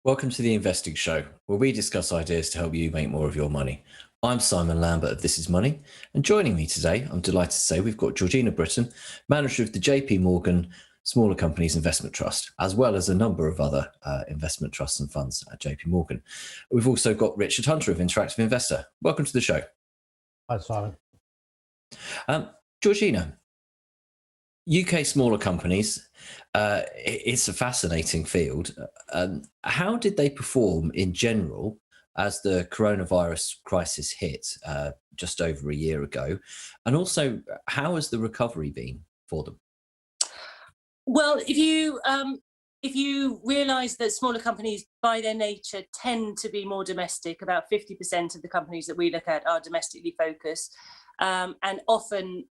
Welcome to the Investing Show, where we discuss ideas to help you make more of your money. I'm Simon Lambert of This Is Money, and joining me today, I'm delighted to say we've got Georgina Brittain, manager of the JP Morgan Smaller Companies Investment Trust, as well as a number of other investment trusts and funds at JP Morgan. We've also got Richard Hunter of Interactive Investor. Welcome to the show. Hi, Simon. Georgina, UK smaller companies, it's a fascinating field. How did they perform in general as the coronavirus crisis hit just over a year ago? And also, how has the recovery been for them? Well, if you realise that smaller companies by their nature tend to be more domestic, about 50% of the companies that we look at are domestically focused, and often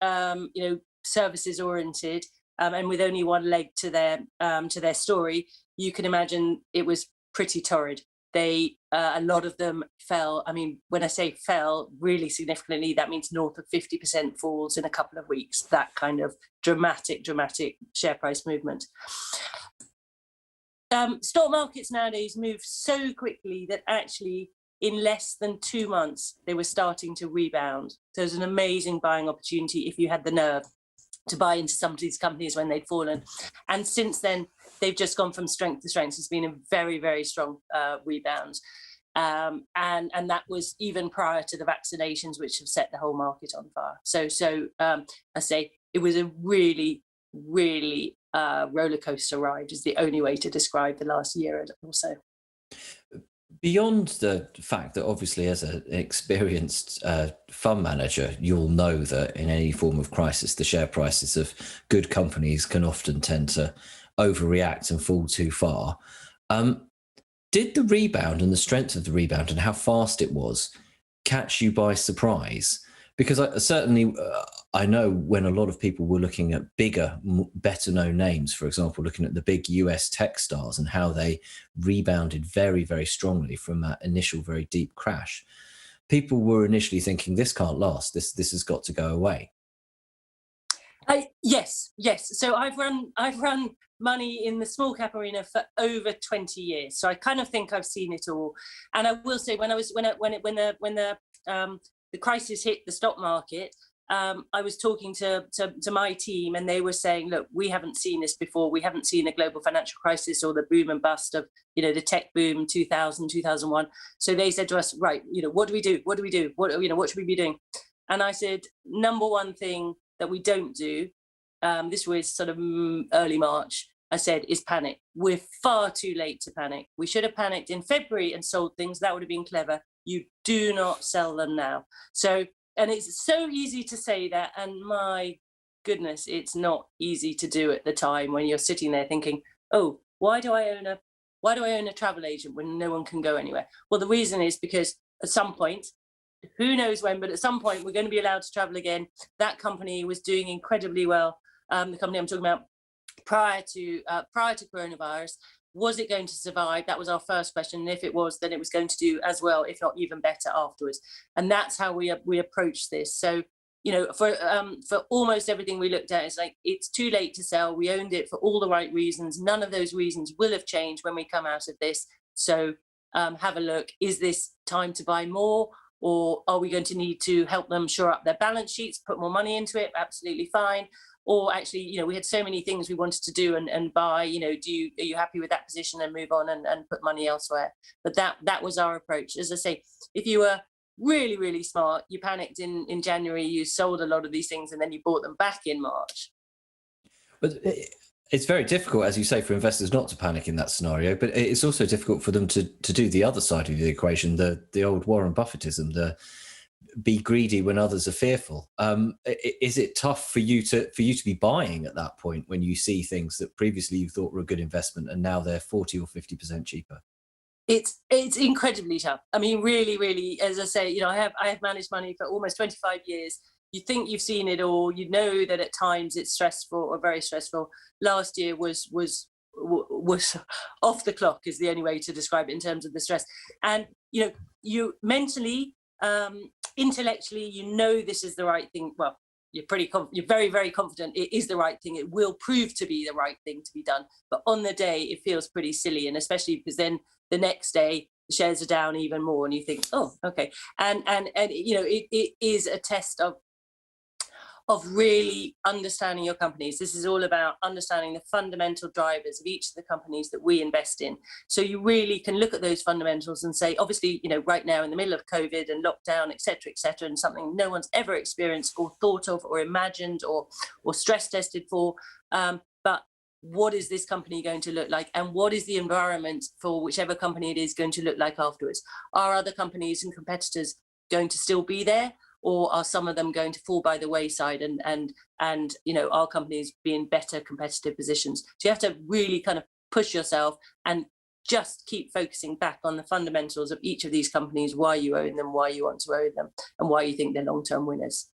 services oriented, and with only one leg to their story, you can imagine it was pretty torrid. A lot of them fell. I mean, when I say fell really significantly, that means north of 50% falls in a couple of weeks. That kind of dramatic share price movement. Stock markets nowadays move so quickly that actually in less than 2 months, they were starting to rebound. So there's an amazing buying opportunity if you had the nerve to buy into some of these companies when they'd fallen. And since then, they've just gone from strength to strength. It's been a very, very strong rebound. And that was even prior to the vaccinations, which have set the whole market on fire. So I say it was a really, really roller coaster ride is the only way to describe the last year or so. Beyond the fact that obviously as an experienced fund manager, you'll know that in any form of crisis, the share prices of good companies can often tend to overreact and fall too far. Did the rebound and the strength of the rebound and how fast it was catch you by surprise? Because I know when a lot of people were looking at bigger, better known names, for example, looking at the big US tech stars and how they rebounded very, very strongly from that initial very deep crash, people were initially thinking this can't last. This has got to go away. Yes. So I've run money in the small cap arena for over 20 years. So I kind of think I've seen it all. And I will say when the crisis hit the stock market, I was talking to my team and they were saying, look, we haven't seen this before. We haven't seen a global financial crisis or the boom and bust of, the tech boom 2000, 2001. So they said to us, right, what do we do? What do we do? What should we be doing? And I said, number one thing that we don't do, this was sort of early March, I said, is panic. We're far too late to panic. We should have panicked in February and sold things. That would have been clever. You do not sell them now. So, and it's so easy to say that, and my goodness, it's not easy to do at the time when you're sitting there thinking, oh, why do I own a travel agent when no one can go anywhere? Well, the reason is because at some point, who knows when, but at some point we're going to be allowed to travel again. That company was doing incredibly well. The company I'm talking about prior to coronavirus. Was it going to survive? That was our first question. And if it was, then it was going to do as well, if not even better afterwards. And that's how we approach this. So, for almost everything we looked at, it's like, it's too late to sell. We owned it for all the right reasons. None of those reasons will have changed when we come out of this. So have a look. Is this time to buy more? Or are we going to need to help them shore up their balance sheets, put more money into it? Absolutely fine. Or actually, we had so many things we wanted to do and buy, are you happy with that position and move on and put money elsewhere? But that was our approach. As I say, if you were really, really smart, you panicked in January, you sold a lot of these things and then you bought them back in March. But it's very difficult, as you say, for investors not to panic in that scenario, but it's also difficult for them to do the other side of the equation, the old Warren Buffettism, the be greedy when others are fearful. Is it tough for you to be buying at that point when you see things that previously you thought were a good investment and now they're 40 or 50% cheaper? It's incredibly tough. I mean, really, really, as I say, I have managed money for almost 25 years. You think you've seen it all. You know that at times it's stressful or very stressful. Last year was off the clock is the only way to describe it in terms of the stress. And you mentally, intellectually, this is the right thing. Well, you're very, very confident it is the right thing. It will prove to be the right thing to be done. But on the day, it feels pretty silly, and especially because then the next day the shares are down even more, and you think, oh, okay. And it is a test of really understanding your companies. This is all about understanding the fundamental drivers of each of the companies that we invest in. So you really can look at those fundamentals and say, obviously, right now in the middle of COVID and lockdown, et cetera, and something no one's ever experienced or thought of or imagined or stress tested for. But what is this company going to look like? And what is the environment for whichever company it is going to look like afterwards? Are other companies and competitors going to still be there? Or are some of them going to fall by the wayside and our companies be in better competitive positions? So you have to really kind of push yourself and just keep focusing back on the fundamentals of each of these companies, why you own them, why you want to own them, and why you think they're long-term winners.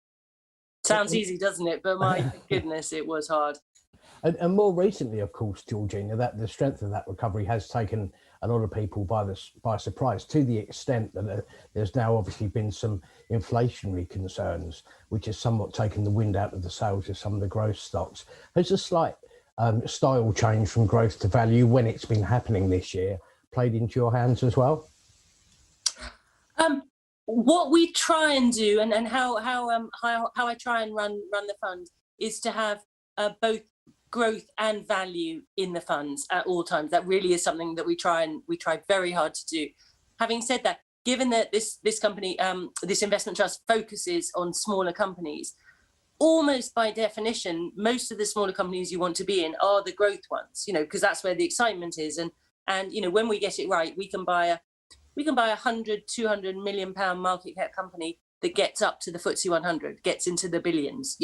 Sounds easy, doesn't it? But my goodness, it was hard. And more recently, of course, Georgina, that the strength of that recovery has taken a lot of people by surprise, to the extent that there's now obviously been some inflationary concerns, which has somewhat taken the wind out of the sails of some of the growth stocks. Has a slight style change from growth to value, when it's been happening this year, played into your hands as well? What we try and do, and how I try and run the fund, is to have both growth and value in the funds at all times. That really is something that we try very hard to do. Having said that, given that this company, this investment trust, focuses on smaller companies, almost by definition, most of the smaller companies you want to be in are the growth ones, because that's where the excitement is. And when we get it right, we can buy a 100-200 million pound market cap company that gets up to the FTSE 100, gets into the billions.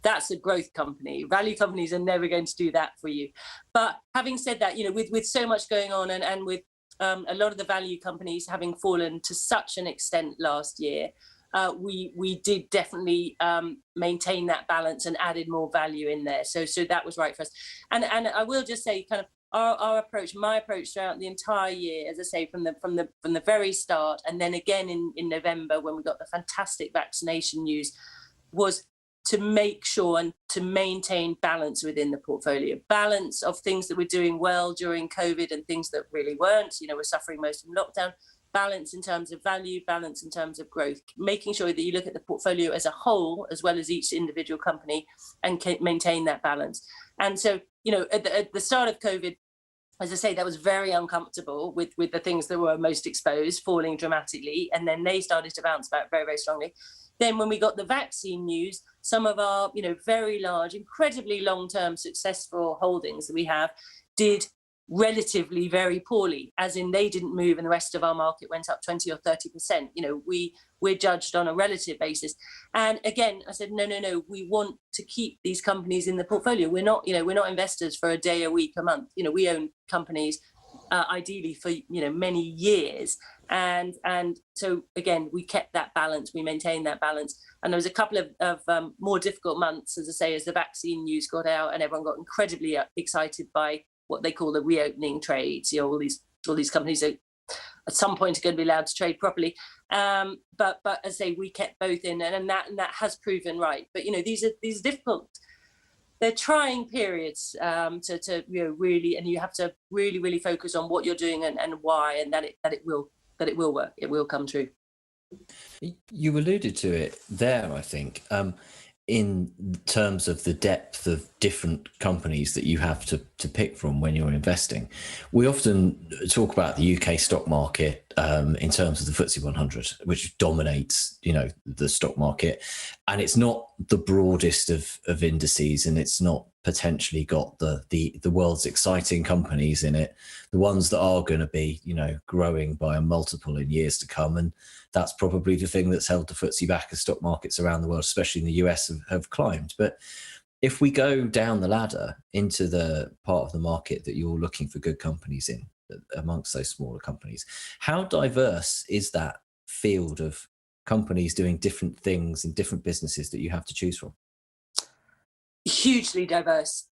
That's a growth company. Value companies are never going to do that for you. But having said that, with so much going on and with a lot of the value companies having fallen to such an extent last year, we did definitely maintain that balance and added more value in there. So that was right for us. And I will just say, kind of our approach, my approach throughout the entire year, as I say, from the very start, and then again in November when we got the fantastic vaccination news, was to make sure and to maintain balance within the portfolio. Balance of things that were doing well during COVID and things that really weren't, we're suffering most from lockdown. Balance in terms of value, balance in terms of growth, making sure that you look at the portfolio as a whole, as well as each individual company, and maintain that balance. And so, at the start of COVID, as I say, that was very uncomfortable with the things that were most exposed, falling dramatically. And then they started to bounce back very, very strongly. Then when we got the vaccine news, some of our, very large, incredibly long-term successful holdings that we have did relatively very poorly, as in they didn't move and the rest of our market went up 20 or 30%. We're judged on a relative basis. And again, I said, no, we want to keep these companies in the portfolio. We're not investors for a day, a week, a month. We own companies ideally for many years. And so again, we kept that balance, we maintained that balance. And there was a couple of more difficult months, as I say, as the vaccine news got out and everyone got incredibly excited by what they call the reopening trades. All these companies are at some point are going to be allowed to trade properly. But as I say, we kept both in, and that has proven right. But these are difficult. They're trying periods to really, and you have to really focus on what you're doing and why, and that it will work. It will come true. You alluded to it there, I think, in terms of the depth of different companies that you have to pick from when you're investing. We often talk about the UK stock market in terms of the FTSE 100, which dominates, the stock market, and it's not the broadest of indices, and it's not potentially got the world's exciting companies in it, the ones that are going to be, growing by a multiple in years to come. And that's probably the thing that's held the FTSE back as stock markets around the world, especially in the US, have climbed. But if we go down the ladder into the part of the market that you're looking for good companies in, amongst those smaller companies, how diverse is that field of companies doing different things in different businesses that you have to choose from? Hugely diverse.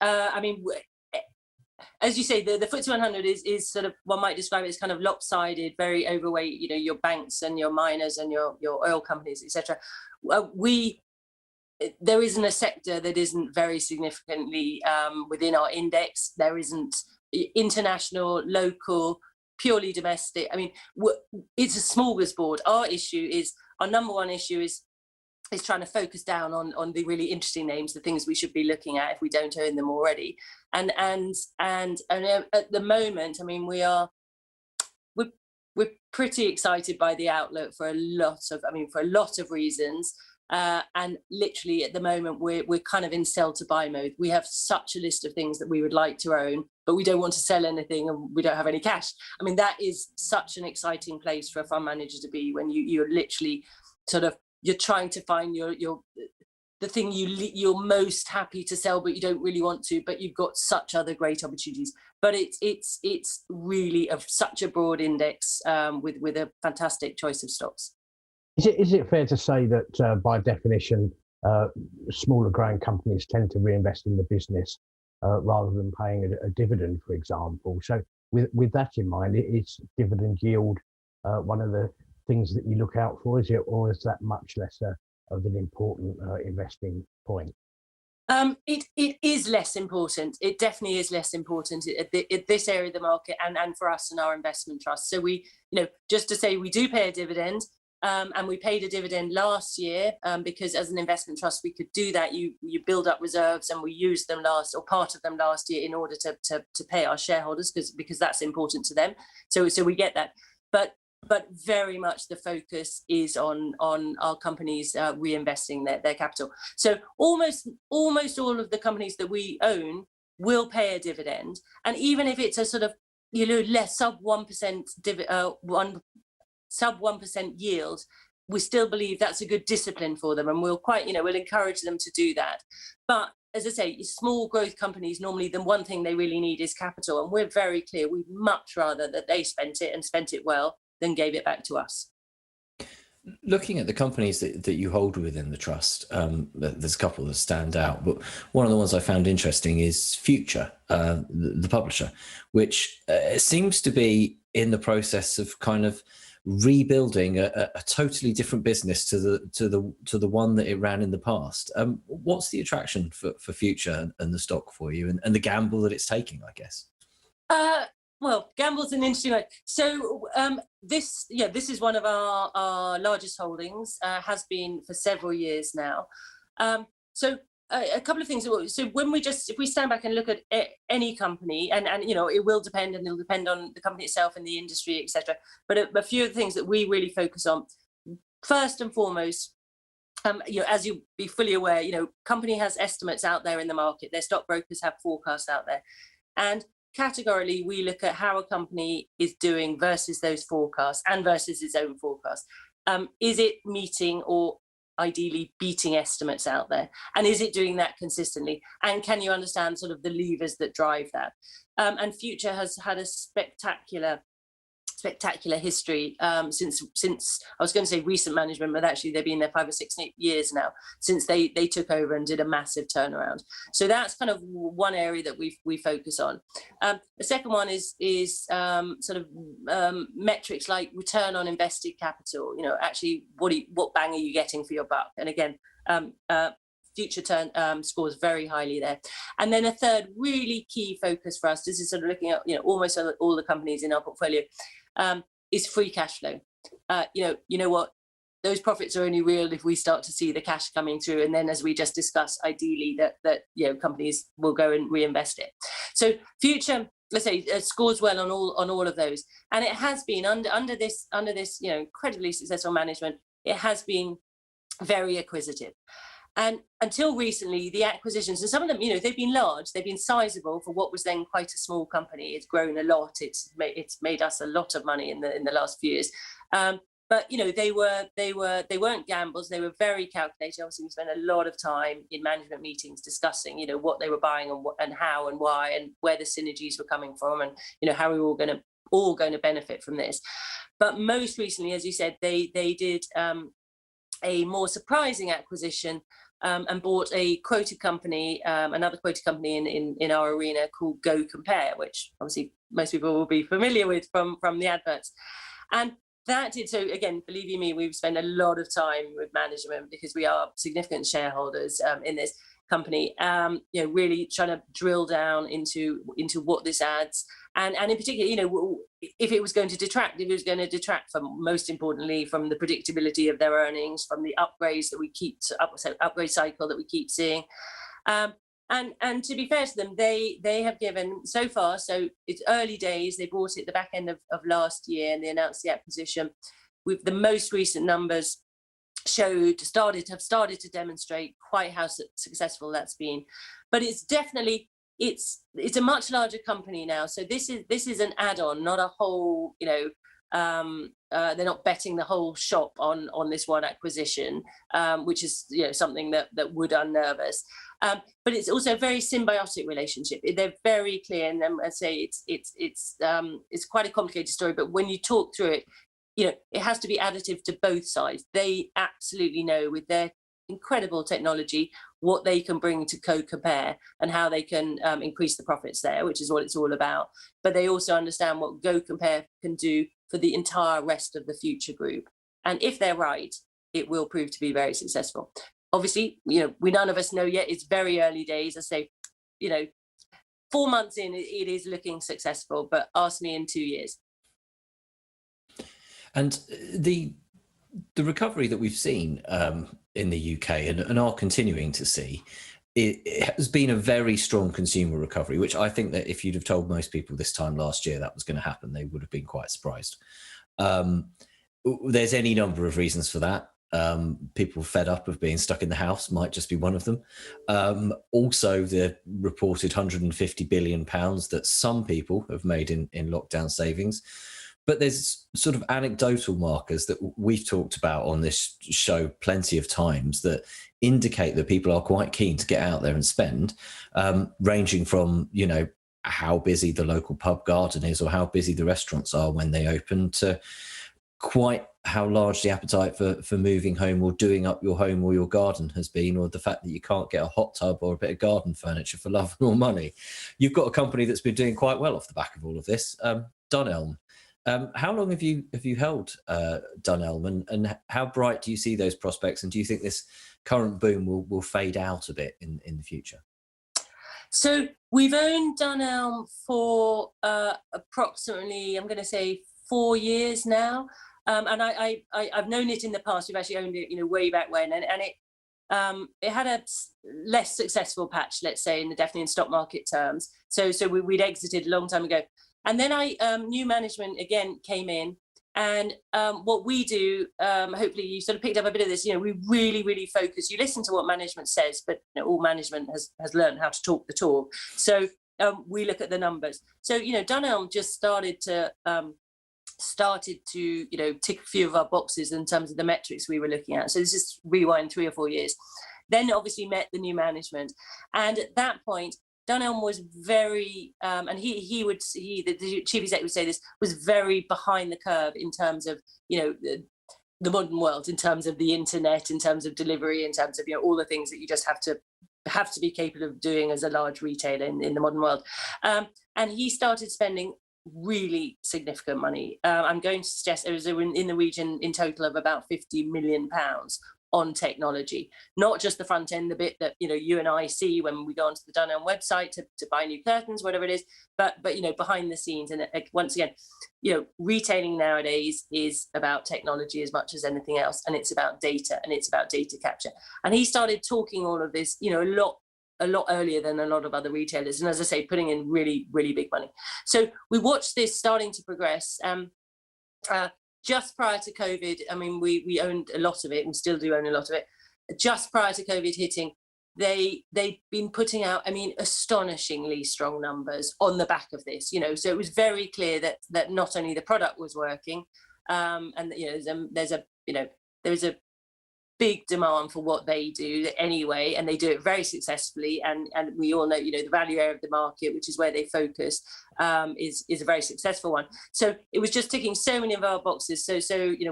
As you say, the FTSE 100 is sort of, one might describe it as kind of lopsided, very overweight, your banks and your miners and your oil companies, etc. We there isn't a sector that isn't very significantly within our index. There isn't international, local, purely domestic. I mean, it's a smorgasbord. Our number one issue is trying to focus down on the really interesting names, the things we should be looking at if we don't own them already. And at the moment, I mean, we're pretty excited by the outlook for a lot of reasons. And literally at the moment, we're kind of in sell to buy mode. We have such a list of things that we would like to own, but we don't want to sell anything and we don't have any cash. I mean, that is such an exciting place for a fund manager to be, when you're literally sort of, you're trying to find the thing you're most happy to sell, but you don't really want to, but you've got such other great opportunities. But it's really of such a broad index with a fantastic choice of stocks. Is it fair to say that by definition, smaller growing companies tend to reinvest in the business rather than paying a dividend, for example? So with that in mind, is dividend yield one of the things that you look out for? Is it, or is that much less of an important investing point? It is less important. It definitely is less important at this area of the market, and for us and our investment trust. So we, just to say, we do pay a dividend, and we paid a dividend last year because as an investment trust we could do that. You build up reserves, and we used them part of them last year in order to pay our shareholders because that's important to them. So we get that, but very much the focus is on our companies reinvesting their capital. So almost all of the companies that we own will pay a dividend, and even if it's a sort of less sub 1% yield, we still believe that's a good discipline for them, and we'll encourage them to do that. But as I say, small growth companies, normally the one thing they really need is capital, and we're very clear we'd much rather that they spent it well than gave it back to us. Looking at the companies that you hold within the trust, there's a couple that stand out, but one of the ones I found interesting is Future, the publisher, which seems to be in the process of kind of rebuilding a totally different business to the one that it ran in the past. What's the attraction for Future and the stock for you, and the gamble that it's taking, I guess? Well, gamble's an interesting one. So this is one of our largest holdings, has been for several years now. So a couple of things. So if we stand back and look at any company, and it will depend, and it'll depend on the company itself and the industry, etc. But a few of the things that we really focus on, first and foremost, as you'll be fully aware, company has estimates out there in the market. Their stockbrokers have forecasts out there, and categorically we look at how a company is doing versus those forecasts and versus its own forecast. Is it meeting or ideally beating estimates out there, and is it doing that consistently, and can you understand sort of the levers that drive that? And Future has had a spectacular history since I was going to say recent management, but actually they've been there 5 or 6 years now since they took over and did a massive turnaround. So that's kind of one area that we focus on. The second one is sort of metrics like return on invested capital. Actually what bang are you getting for your buck? And again, Future scores very highly there. And then a third really key focus for us, this is sort of looking at almost all the companies in our portfolio, is free cash flow. You know what, those profits are only real if we start to see the cash coming through, and then as we just discussed, ideally that companies will go and reinvest it. So Future, let's say, scores well on all of those, and it has been under this incredibly successful management. It has been very acquisitive. And until recently, the acquisitions, and some of them, they've been large, they've been sizable for what was then quite a small company. It's grown a lot. It's made us a lot of money in the last few years. But they weren't gambles. They were very calculated. Obviously, we spent a lot of time in management meetings discussing, what they were buying and how and why, and where the synergies were coming from, and how we were all going to benefit from this. But most recently, as you said, they did a more surprising acquisition. And bought a quoted company, another quoted company in our arena called Go Compare, which obviously most people will be familiar with from the adverts. And That did. So again, believe you me, we've spent a lot of time with management because we are significant shareholders in this company. Really trying to drill down into what this adds, and in particular, if it was going to detract from, most importantly, from the predictability of their earnings, from the upgrades that we keep upgrade cycle that we keep seeing. And to be fair to them, they have given so far, so it's early days. They bought it at the back end of last year and they announced the acquisition. With the most recent numbers have started to demonstrate quite how successful that's been. But it's definitely, it's a much larger company now. So this is an add-on, not a whole, they're not betting the whole shop on this one acquisition, which is something that would unnerve us. But it's also a very symbiotic relationship. They're very clear, and I say it's quite a complicated story. But when you talk through it, it has to be additive to both sides. They absolutely know, with their incredible technology, what they can bring to GoCompare and how they can increase the profits there, which is what it's all about. But they also understand what GoCompare can do for the entire rest of the Future group. And if they're right, it will prove to be very successful. Obviously, we none of us know yet. It's very early days. I say, 4 months in, it is looking successful, but ask me in 2 years. And the recovery that we've seen in the UK and are continuing to see, it has been a very strong consumer recovery, which I think that if you'd have told most people this time last year that was going to happen, they would have been quite surprised. There's any number of reasons for that. People fed up of being stuck in the house might just be one of them. Also, the reported £150 billion that some people have made in lockdown savings. But there's sort of anecdotal markers that we've talked about on this show plenty of times that indicate that people are quite keen to get out there and spend, ranging from, how busy the local pub garden is or how busy the restaurants are when they open, to quite how large the appetite for moving home or doing up your home or your garden has been, or the fact that you can't get a hot tub or a bit of garden furniture for love nor money. You've got a company that's been doing quite well off the back of all of this, Dunelm. How long have you held Dunelm, and how bright do you see those prospects? And do you think this current boom will fade out a bit in the future? So we've owned Dunelm for approximately, I'm going to say, 4 years now. And I've known it in the past. We've actually owned it, way back when, and it had a less successful patch, let's say, definitely in stock market terms. So we'd exited a long time ago. And then new management again came in, and what we do, hopefully you sort of picked up a bit of this, we really, really focus. You listen to what management says, but all management has learned how to talk the talk. So we look at the numbers. So, Dunelm just started to tick a few of our boxes in terms of the metrics we were looking at. So this is rewind 3 or 4 years. Then obviously met the new management, and at that point, Dunelm was very, and the chief exec would say this, was very behind the curve in terms of, the modern world, in terms of the internet, in terms of delivery, in terms of, all the things that you just have to be capable of doing as a large retailer in the modern world. And he started spending really significant money. I'm going to suggest it was in the region in total of about £50 million on technology, not just the front end, the bit that you and I see when we go onto the Dunelm website to buy new curtains, whatever it is, but behind the scenes. And once again, retailing nowadays is about technology as much as anything else, and it's about data, and it's about data capture. And he started talking all of this, a lot earlier than a lot of other retailers, and as I say, putting in really, really big money. So we watched this starting to progress. Just prior to COVID, I mean, we owned a lot of it and still do own a lot of it. Just prior to COVID hitting, they've been putting out, astonishingly strong numbers on the back of this, so it was very clear that not only the product was working, and there's a big demand for what they do anyway, and they do it very successfully, and we all know the value area of the market, which is where they focus, is a very successful one. So it was just ticking so many of our boxes. So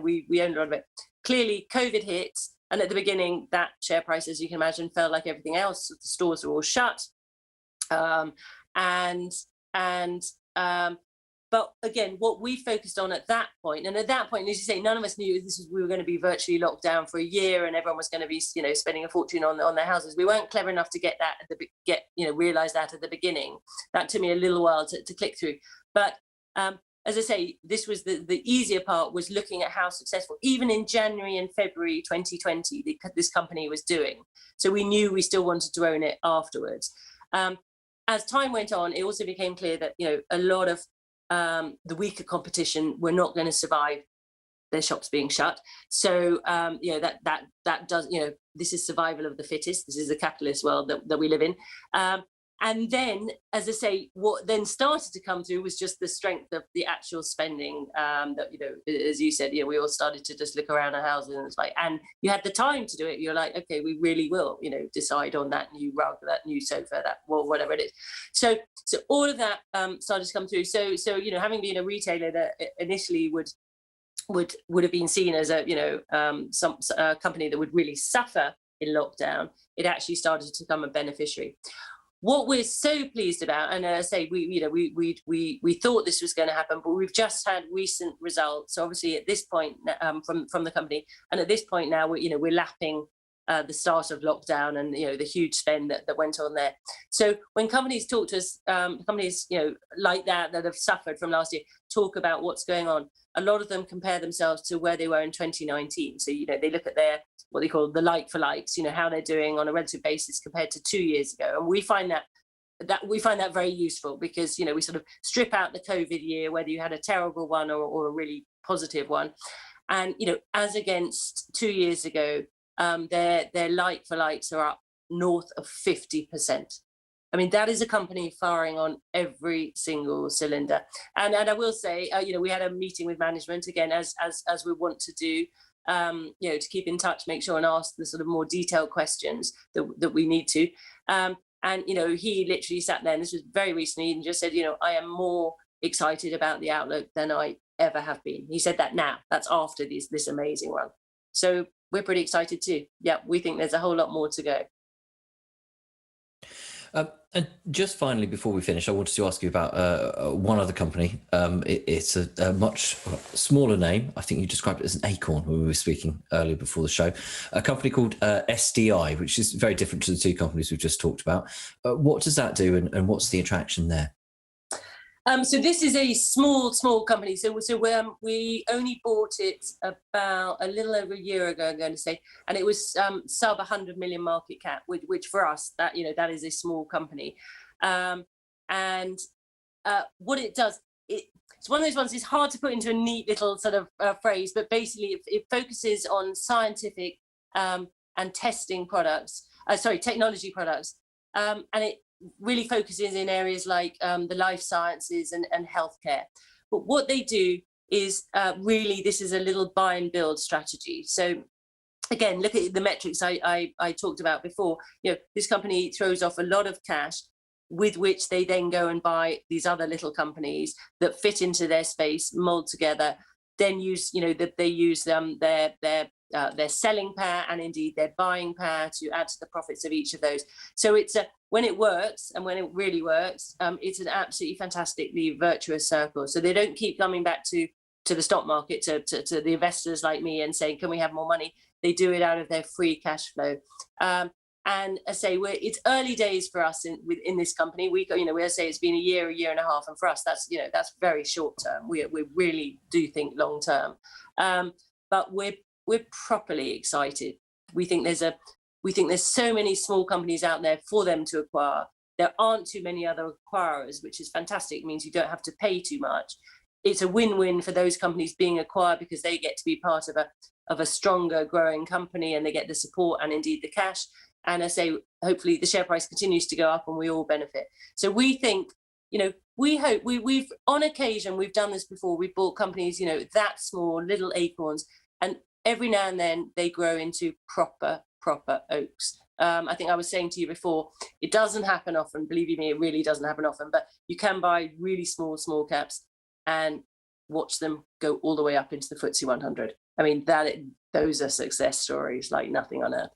we owned a lot of it. Clearly COVID hit, and at the beginning that share price, as you can imagine, felt like everything else. The stores were all shut, But again, what we focused on at that point, and at that point, as you say, none of us knew we were going to be virtually locked down for a year, and everyone was going to be, spending a fortune on their houses. We weren't clever enough to get that realize that at the beginning. That took me a little while to click through. But as I say, this was the easier part, was looking at how successful, even in January and February 2020, this company was doing. So we knew we still wanted to own it afterwards. As time went on, it also became clear that a lot of the weaker competition were not going to survive their shops being shut. So that does, this is survival of the fittest. This is the capitalist world that we live in. And then, as I say, what then started to come through was just the strength of the actual spending. That as you said, we all started to just look around our houses, and it's like, and you had the time to do it. You're like, okay, we really will, decide on that new rug, that new sofa, that whatever it is. So all of that started to come through. So having been a retailer that initially would have been seen as a some company that would really suffer in lockdown, it actually started to become a beneficiary. What we're so pleased about, and I say we thought this was going to happen, but we've just had recent results. So obviously at this point from the company, and at this point now we're lapping the start of lockdown and the huge spend that went on there. So when companies talk to us, companies like that have suffered from last year, talk about what's going on, a lot of them compare themselves to where they were in 2019. So they look at their what they call the like for likes, how they're doing on a relative basis compared to 2 years ago, and we find that very useful, because we sort of strip out the COVID year, whether you had a terrible one or a really positive one, and as against 2 years ago, their like for likes are up north of 50%. I mean, that is a company firing on every single cylinder. And I will say, we had a meeting with management again, as we want to do, to keep in touch, make sure and ask the sort of more detailed questions that we need to. And he literally sat there, and this was very recently, and just said, I am more excited about the outlook than I ever have been. He said that now. That's after this amazing run. So we're pretty excited too. Yeah, we think there's a whole lot more to go. And just finally, before we finish, I wanted to ask you about one other company. It's a much smaller name. I think you described it as an acorn when we were speaking earlier before the show. A company called SDI, which is very different to the two companies we've just talked about. What does that do, and what's the attraction there? So this is a small company. So we only bought it about a little over a year ago, I'm going to say, and it was sub 100 million market cap, which for us, that is a small company. And what it does, it's one of those ones. It's hard to put into a neat little sort of phrase, but basically it focuses on scientific and testing products. Technology products, and it really focuses in areas like the life sciences and healthcare. But what they do is really, this is a little buy and build strategy. So again, look at the metrics I talked about before. This company throws off a lot of cash, with which they then go and buy these other little companies that fit into their space, mold together, then use, that they use their selling power and indeed their buying power to add to the profits of each of those. So it's when it works, and when it really works, it's an absolutely fantastically virtuous circle. So they don't keep coming back to the stock market, to the investors like me, and saying, can we have more money? They do it out of their free cash flow. And I say, it's early days for us in this company. We say it's been a year and a half, and for us that's very short term. We really do think long term, but we're properly excited. We think there's so many small companies out there for them to acquire. There aren't too many other acquirers, which is fantastic. It means you don't have to pay too much. It's a win-win for those companies being acquired, because they get to be part of a stronger, growing company, and they get the support and indeed the cash. And I say, hopefully the share price continues to go up and we all benefit. So we think, we hope, we've on occasion, we've done this before. We've bought companies, that small, little acorns, and every now and then they grow into proper oaks. I think I was saying to you before, it doesn't happen often. Believe you me, it really doesn't happen often. But you can buy really small caps and watch them go all the way up into the FTSE 100. I mean, those are success stories like nothing on earth.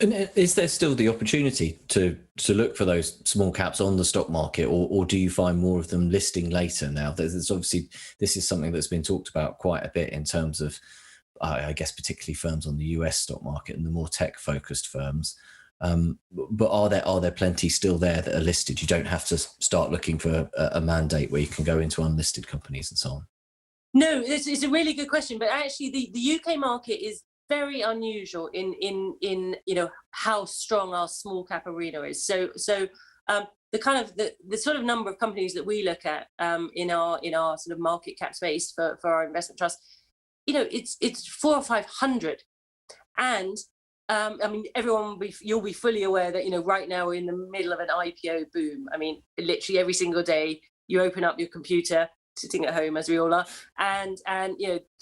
And is there still the opportunity to look for those small caps on the stock market, or do you find more of them listing later now? There's obviously, this is something that's been talked about quite a bit in terms of, I guess, particularly firms on the US stock market and the more tech-focused firms. But are there plenty still there that are listed? You don't have to start looking for a mandate where you can go into unlisted companies and so on. No, it's a really good question. But actually, the UK market is very unusual in how strong our small cap arena is. So the sort of number of companies that we look at in our sort of market cap space for our investment trust, it's 400 or 500, and I mean, you'll be fully aware that right now we're in the middle of an IPO boom. I mean, literally every single day you open up your computer, sitting at home as we all are, and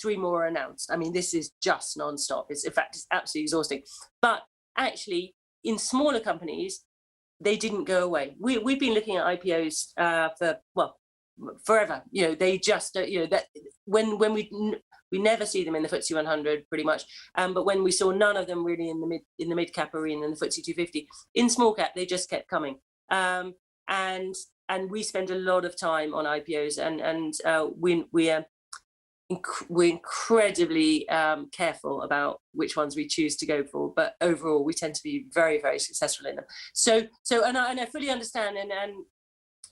3 more are announced. I mean, this is just non-stop. In fact, it's absolutely exhausting. But actually, in smaller companies, they didn't go away. We've been looking at IPOs for forever. They just that when we never see them in the FTSE 100 pretty much, but when we saw none of them really in the mid cap arena, in the FTSE 250, in small cap they just kept coming. And we spend a lot of time on IPOs, and we're incredibly careful about which ones we choose to go for. But overall, we tend to be very, very successful in them. So I fully understand, and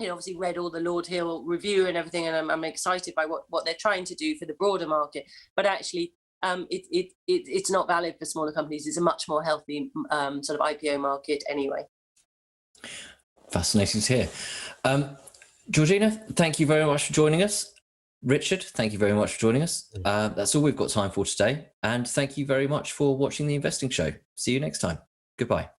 obviously read all the Lord Hill review and everything, and I'm excited by what they're trying to do for the broader market. But actually, it's not valid for smaller companies. It's a much more healthy sort of IPO market anyway. Fascinating to hear. Georgina, thank you very much for joining us. Richard, thank you very much for joining us. That's all we've got time for today. And thank you very much for watching The Investing Show. See you next time. Goodbye.